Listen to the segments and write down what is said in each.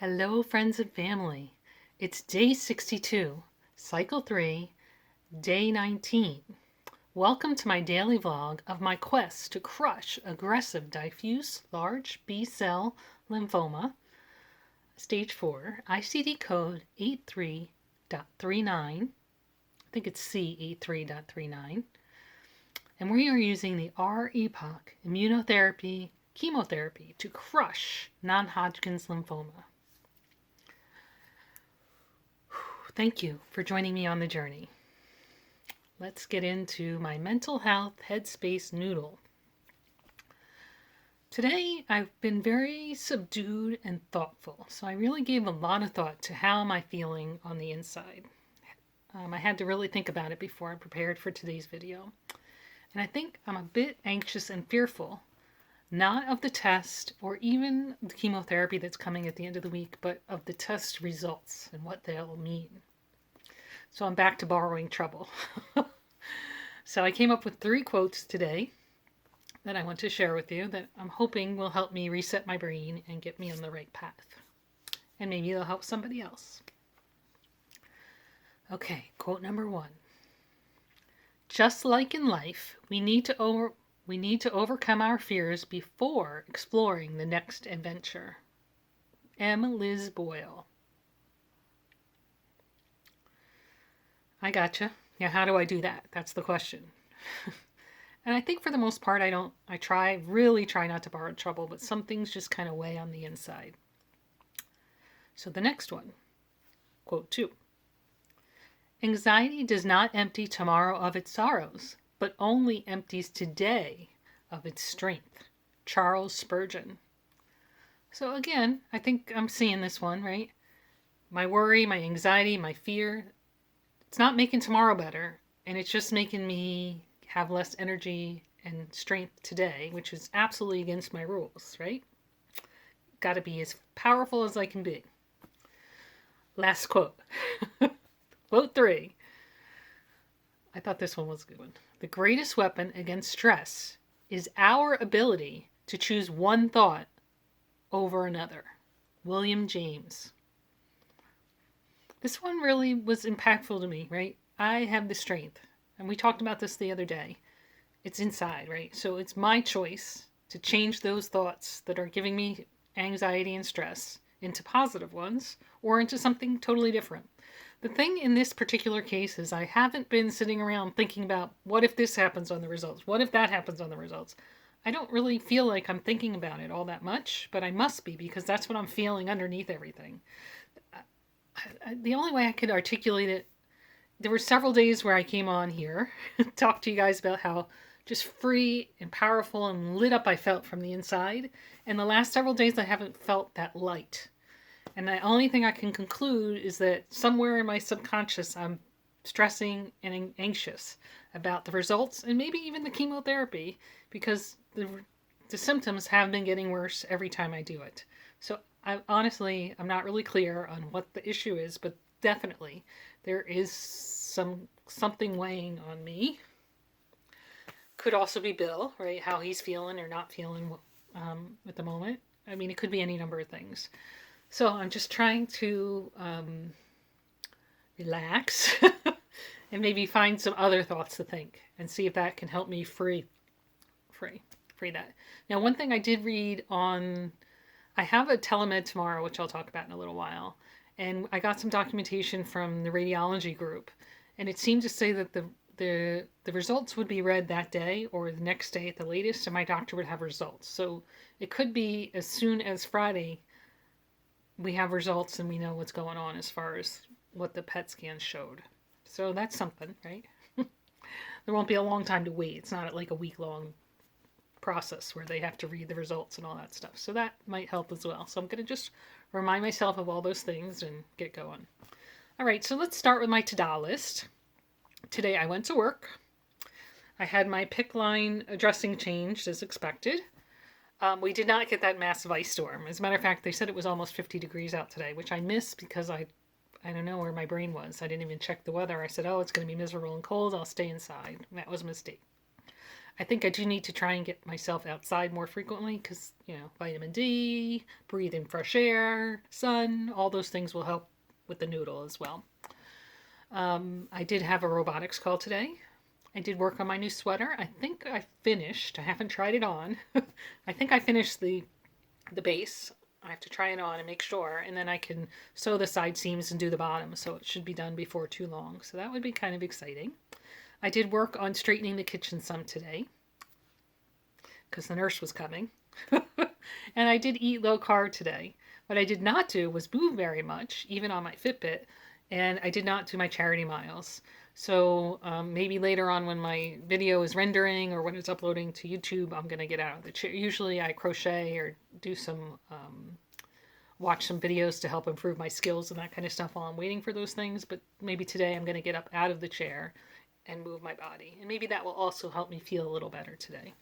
Hello, friends and family. It's day 62, cycle 3, day 19. Welcome to my daily vlog of my quest to crush aggressive diffuse large B-cell lymphoma, stage 4, ICD code 83.39. I think it's C83.39. And we are using the R-EPOCH Immunotherapy chemotherapy to crush Non-Hodgkin's lymphoma. Thank you for joining me on the journey. Let's get into my mental health HeadSpace Noodle. Today I've been very subdued and thoughtful, so I really gave a lot of thought to how am I feeling on the inside. I had to really think about it before I prepared for today's video. And I think I'm a bit anxious and fearful, not of the test or even the chemotherapy that's coming at the end of the week, but of the test results and what they'll mean. So I'm back to borrowing trouble. So I came up with 3 quotes today that I want to share with you that I'm hoping will help me reset my brain and get me on the right path. And maybe it'll help somebody else. Okay, quote number 1. Just like in life, we need to overcome our fears before exploring the next adventure. M. Liz Boyle. I gotcha. Yeah, how do I do that? That's the question. And I think for the most part, I really try not to borrow trouble, but some things just kind of weigh on the inside. So the next one, quote 2. Anxiety does not empty tomorrow of its sorrows, but only empties today of its strength. Charles Spurgeon. So again, I think I'm seeing this one, right? My worry, my anxiety, my fear, it's not making tomorrow better, and it's just making me have less energy and strength today, which is absolutely against my rules, right? Got to be as powerful as I can be. Last quote. Quote 3. I thought this one was a good one. The greatest weapon against stress is our ability to choose one thought over another. William James. This one really was impactful to me, right? I have the strength, and we talked about this the other day. It's inside, right? So it's my choice to change those thoughts that are giving me anxiety and stress into positive ones or into something totally different. The thing in this particular case is I haven't been sitting around thinking about what if this happens on the results? What if that happens on the results? I don't really feel like I'm thinking about it all that much, but I must be because that's what I'm feeling underneath everything. The only way I could articulate it, there were several days where I came on here, talked to you guys about how just free and powerful and lit up I felt from the inside. And the last several days I haven't felt that light. And the only thing I can conclude is that somewhere in my subconscious I'm stressing and anxious about the results and maybe even the chemotherapy because the symptoms have been getting worse every time I do it. So I'm not really clear on what the issue is, but definitely there is something weighing on me. Could also be Bill, right? How he's feeling or not feeling at the moment. I mean, it could be any number of things. So I'm just trying to relax and maybe find some other thoughts to think and see if that can help me free that. Now, one thing I did read I have a telemed tomorrow, which I'll talk about in a little while. And I got some documentation from the radiology group. And it seemed to say that the results would be read that day or the next day at the latest, and my doctor would have results. So it could be as soon as Friday we have results and we know what's going on as far as what the PET scan showed. So that's something, right? There won't be a long time to wait. It's not like a week-long process where they have to read the results and all that stuff. So that might help as well. So I'm going to just remind myself of all those things and get going. All right, so let's start with my to-do list. Today I went to work. I had my PICC line dressing changed as expected. We did not get that massive ice storm. As a matter of fact, they said it was almost 50 degrees out today, which I missed because I don't know where my brain was. I didn't even check the weather. I said, oh, it's going to be miserable and cold. I'll stay inside. And that was a mistake. I think I do need to try and get myself outside more frequently because, vitamin D, breathe in fresh air, sun, all those things will help with the noodle as well. I did have a robotics call today. I did work on my new sweater. I think I finished. I haven't tried it on. I think I finished the base. I have to try it on and make sure, and then I can sew the side seams and do the bottom, so it should be done before too long. So that would be kind of exciting. I did work on straightening the kitchen some today because the nurse was coming. And I did eat low carb today. What I did not do was move very much, even on my Fitbit, and I did not do my charity miles. So maybe later on when my video is rendering or when it's uploading to YouTube, I'm going to get out of the chair. Usually I crochet or do some, watch some videos to help improve my skills and that kind of stuff while I'm waiting for those things. But maybe today I'm going to get up out of the chair and move my body. And maybe that will also help me feel a little better today.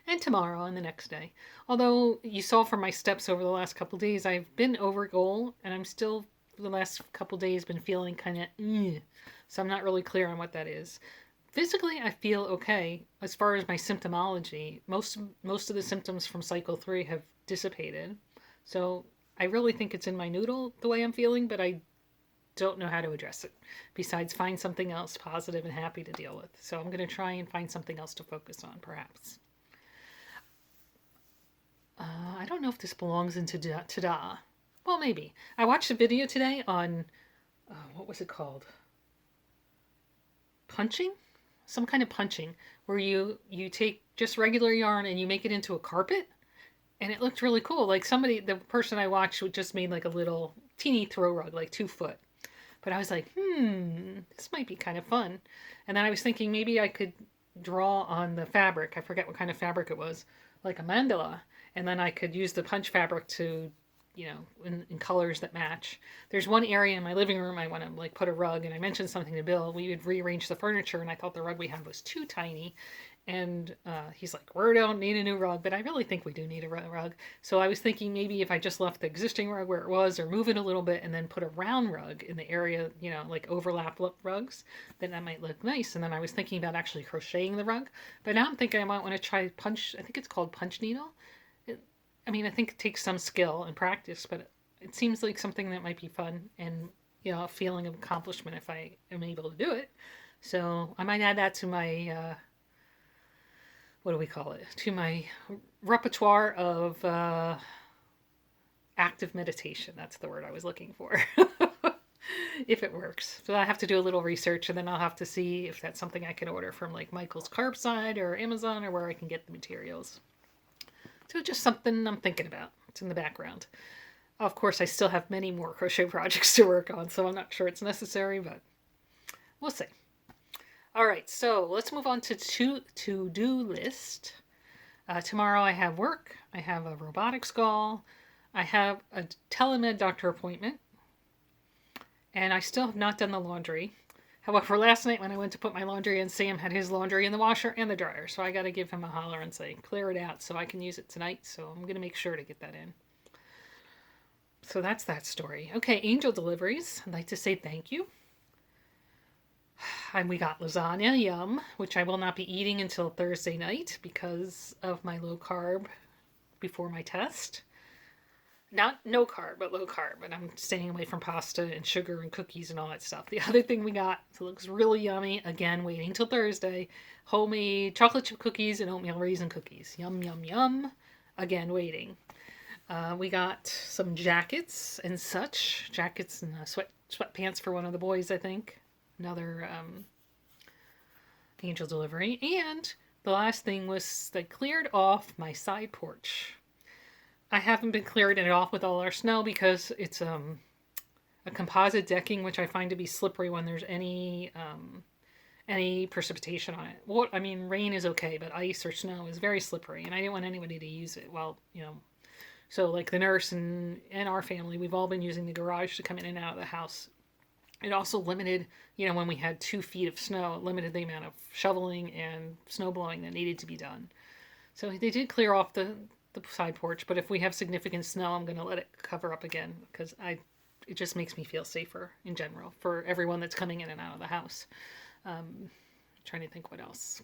And tomorrow and the next day. Although you saw from my steps over the last couple of days, I've been over goal and I'm still, for the last couple of days, been feeling kind of, so I'm not really clear on what that is. Physically, I feel okay. As far as my symptomology, most of the symptoms from cycle 3 have dissipated. So I really think it's in my noodle, the way I'm feeling, but I don't know how to address it. Besides, find something else positive and happy to deal with. So I'm going to try and find something else to focus on, perhaps. I don't know if this belongs into ta-da. Well, maybe. I watched a video today on, what was it called? Punching? Some kind of punching, where you take just regular yarn and you make it into a carpet. And it looked really cool. Like the person I watched just made like a little teeny throw rug, like 2 foot. But I was like, this might be kind of fun. And then I was thinking maybe I could draw on the fabric. I forget what kind of fabric it was, like a mandala. And then I could use the punch fabric to, in colors that match. There's one area in my living room I want to like put a rug, and I mentioned something to Bill. We would rearrange the furniture, and I thought the rug we had was too tiny. And he's like, we don't need a new rug, but I really think we do need a rug. So I was thinking maybe if I just left the existing rug where it was or move it a little bit and then put a round rug in the area, like overlap rugs, then that might look nice. And then I was thinking about actually crocheting the rug. But now I'm thinking I might want to try punch, I think it's called punch needle. I think it takes some skill and practice, but it seems like something that might be fun and, a feeling of accomplishment if I am able to do it. So I might add that to my... what do we call it? To my repertoire of active meditation. That's the word I was looking for. If it works. So I have to do a little research, and then I'll have to see if that's something I can order from like Michael's Curbside or Amazon or where I can get the materials. So just something I'm thinking about. It's in the background. Of course, I still have many more crochet projects to work on, so I'm not sure it's necessary, but we'll see. All right, so let's move on to to-do list. Tomorrow I have work. I have a robotics call. I have a telemed doctor appointment. And I still have not done the laundry. However, last night when I went to put my laundry in, Sam had his laundry in the washer and the dryer. So I got to give him a holler and say, clear it out so I can use it tonight. So I'm going to make sure to get that in. So that's that story. Okay, Angel Deliveries. I'd like to say thank you. And we got lasagna, yum, which I will not be eating until Thursday night because of my low carb before my test. Not no carb, but low carb. And I'm staying away from pasta and sugar and cookies and all that stuff. The other thing we got, it looks really yummy. Again, waiting till Thursday. Homemade chocolate chip cookies and oatmeal raisin cookies. Yum, yum, yum. Again, waiting. We got some jackets and such. Jackets and sweatpants for one of the boys, I think. Another Angel delivery. And the last thing was they cleared off my side porch. I haven't been clearing it off with all our snow because it's a composite decking, which I find to be slippery when there's any precipitation on it. Rain is okay, but ice or snow is very slippery, and I didn't want anybody to use it. Well, so like the nurse and our family, we've all been using the garage to come in and out of the house. It also limited, when we had 2 feet of snow, it limited the amount of shoveling and snow blowing that needed to be done. So they did clear off the side porch, but if we have significant snow, I'm going to let it cover up again because it just makes me feel safer in general for everyone that's coming in and out of the house. Trying to think what else.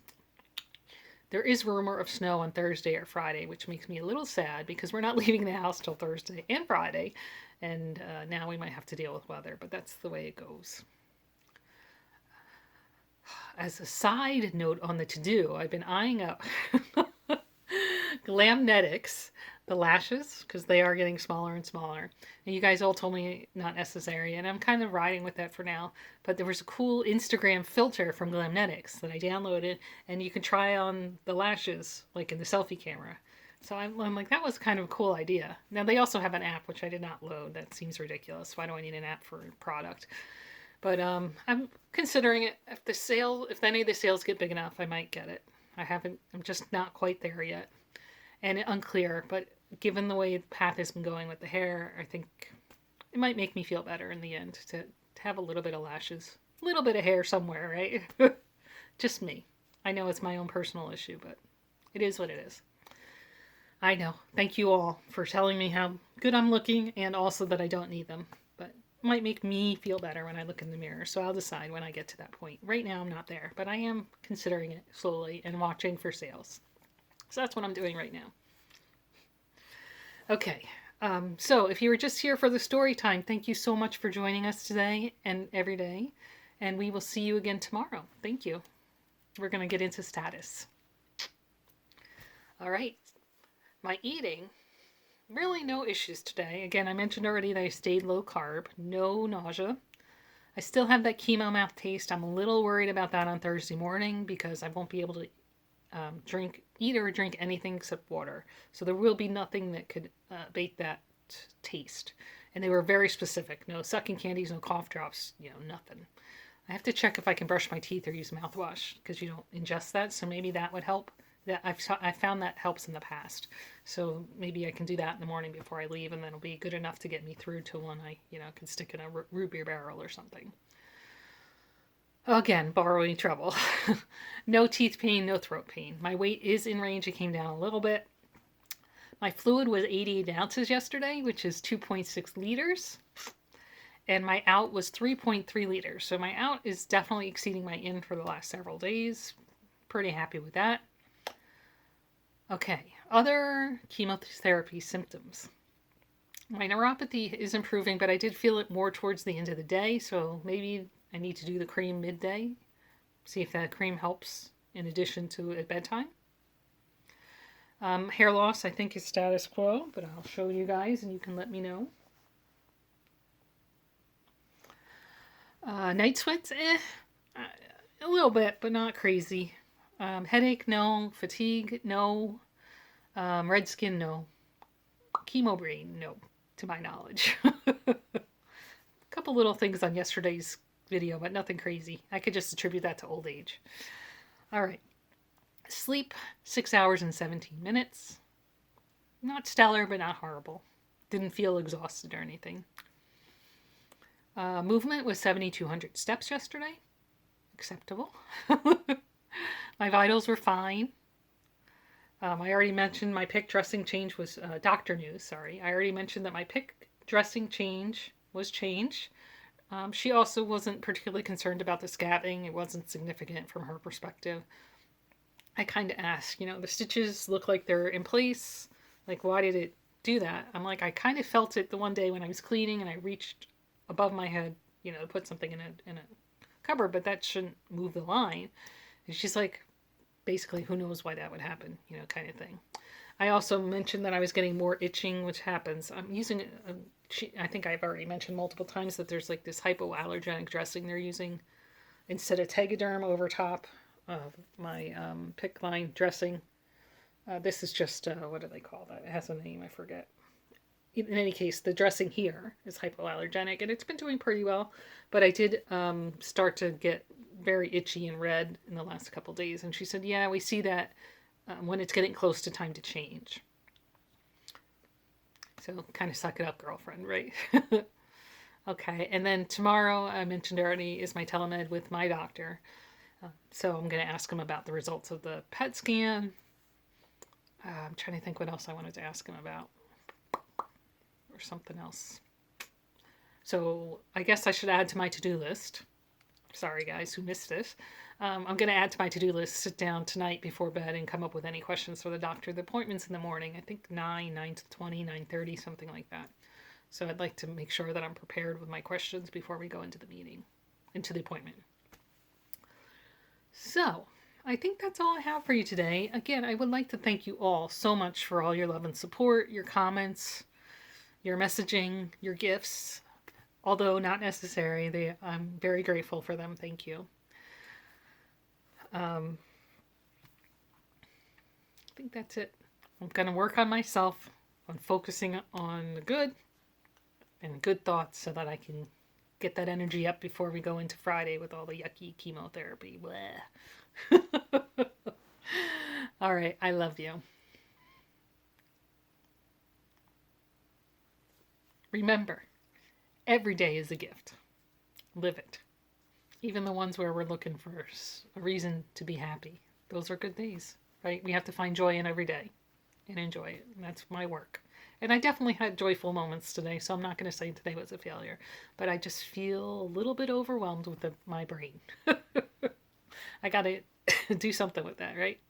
There is rumor of snow on Thursday or Friday, which makes me a little sad because we're not leaving the house till Thursday and Friday. And now we might have to deal with weather, but that's the way it goes. As a side note on the to-do, I've been eyeing up Glamnetics, the lashes, because they are getting smaller and smaller. And you guys all told me not necessary, and I'm kind of riding with that for now. But there was a cool Instagram filter from Glamnetics that I downloaded, and you can try on the lashes, like in the selfie camera. So I'm like, that was kind of a cool idea. Now, they also have an app, which I did not load. That seems ridiculous. Why do I need an app for a product? But I'm considering it. If any of the sales get big enough, I might get it. I'm just not quite there yet. And unclear, but given the way the path has been going with the hair, I think it might make me feel better in the end to have a little bit of lashes. A little bit of hair somewhere, right? Just me. I know it's my own personal issue, but it is what it is. I know. Thank you all for telling me how good I'm looking and also that I don't need them. But it might make me feel better when I look in the mirror, so I'll decide when I get to that point. Right now I'm not there, but I am considering it slowly and watching for sales. So that's what I'm doing right now. Okay, so if you were just here for the story time, thank you so much for joining us today and every day. And we will see you again tomorrow. Thank you. We're going to get into status. All right, my eating, really no issues today. Again, I mentioned already that I stayed low carb, no nausea. I still have that chemo mouth taste. I'm a little worried about that on Thursday morning because I won't be able to eat or drink anything except water. So there will be nothing that could abate that taste. And they were very specific. No sucking candies, no cough drops, nothing. I have to check if I can brush my teeth or use mouthwash because you don't ingest that. So maybe that would help. I found that helps in the past. So maybe I can do that in the morning before I leave, and then it'll be good enough to get me through to when I, can stick in a root beer barrel or something. Again, borrowing trouble. No teeth pain, no throat pain. My weight is in range. It came down a little bit. My fluid was 88 ounces yesterday, which is 2.6 liters. And my out was 3.3 liters. So my out is definitely exceeding my in for the last several days. Pretty happy with that. Okay, other chemotherapy symptoms. My neuropathy is improving, but I did feel it more towards the end of the day. So maybe I need to do the cream midday, see if that cream helps in addition to at bedtime. Hair loss, I think, is status quo, but I'll show you guys and you can let me know. Night sweats, a little bit, but not crazy. Headache, no. Fatigue, no. Red skin, no. Chemo brain, no, to my knowledge. A couple little things on yesterday's video, but nothing crazy. I could just attribute that to old age. All right. Sleep, 6 hours and 17 minutes. Not stellar, but not horrible. Didn't feel exhausted or anything. Movement was 7,200 steps yesterday. Acceptable. My vitals were fine. I already mentioned my PICC dressing change was doctor news, sorry. I already mentioned that my PICC dressing change was changed. She also wasn't particularly concerned about the scabbing. It wasn't significant from her perspective. I kind of asked, the stitches look like they're in place. Like, why did it do that? I'm like, I kind of felt it the one day when I was cleaning and I reached above my head, to put something in a cupboard, but that shouldn't move the line. And she's like, basically, who knows why that would happen, kind of thing. I also mentioned that I was getting more itching, which happens. I'm using, I think I've already mentioned multiple times that there's like this hypoallergenic dressing they're using instead of Tegaderm over top of my PICC line dressing. This is just, what do they call that? It has a name, I forget. In any case, the dressing here is hypoallergenic, and it's been doing pretty well. But I did start to get very itchy and red in the last couple days. And she said, yeah, we see that when it's getting close to time to change. So kind of suck it up, girlfriend, right? Okay, and then tomorrow, I mentioned already, is my telemed with my doctor. So I'm going to ask him about the results of the PET scan. I'm trying to think what else I wanted to ask him about. Or something else. So I guess I should add to my to-do list. Sorry, guys, who missed this. I'm going to add to my to-do list, sit down tonight before bed and come up with any questions for the doctor. The appointment's in the morning. I think 9 to 20, 9:30, something like that. So I'd like to make sure that I'm prepared with my questions before we go into the meeting, into the appointment. So I think that's all I have for you today. Again, I would like to thank you all so much for all your love and support, your comments, your messaging, your gifts. Although not necessary, I'm very grateful for them. Thank you. I think that's it. I'm going to work on myself, on focusing on the good and good thoughts so that I can get that energy up before we go into Friday with all the yucky chemotherapy. All right, I love you. Remember, every day is a gift. Live it. Even the ones where we're looking for a reason to be happy. Those are good days, right? We have to find joy in every day and enjoy it. And that's my work. And I definitely had joyful moments today, so I'm not going to say today was a failure. But I just feel a little bit overwhelmed with my brain. I got to do something with that, right?